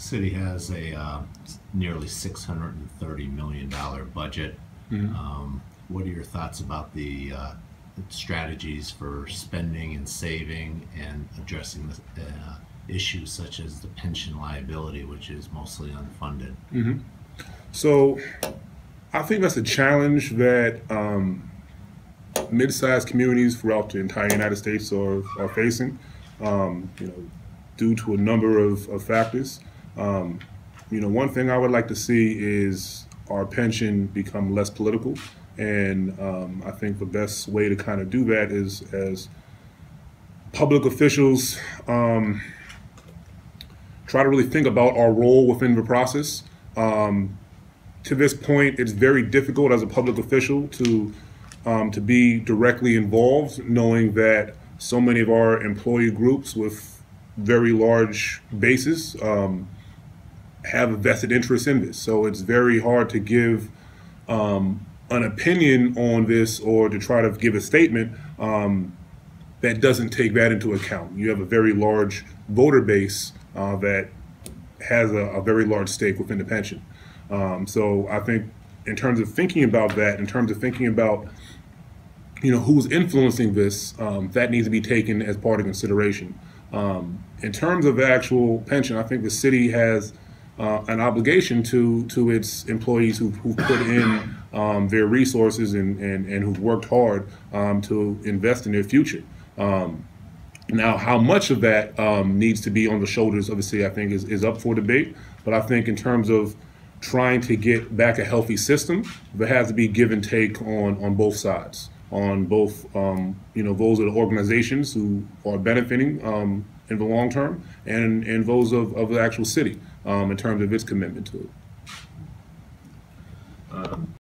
City has a nearly $630 million budget. What are your thoughts about the strategies for spending and saving and addressing the issues such as the pension liability, which is mostly unfunded? So I think that's a challenge that mid-sized communities throughout the entire United States are facing, due to a number of factors. One thing I would like to see is our pension become less political, and I think the best way to kind of do that is as public officials try to really think about our role within the process. To this point, it's very difficult as a public official to be directly involved, knowing that so many of our employee groups with very large bases have a vested interest in this. So it's very hard to give an opinion on this or to try to give a statement that doesn't take that into account. You have a very large voter base that has a very large stake within the pension. So I think in terms of thinking about that, in terms of thinking about who's influencing this, that needs to be taken as part of consideration. In terms of the actual pension, I think the city has an obligation to its employees who've put in their resources and who've worked hard to invest in their future. Now, how much of that needs to be on the shoulders of the city, I think is up for debate. But I think in terms of trying to get back a healthy system, there has to be give and take on both sides, on both those of the organizations who are benefiting in the long term, and those of the actual city in terms of its commitment to it.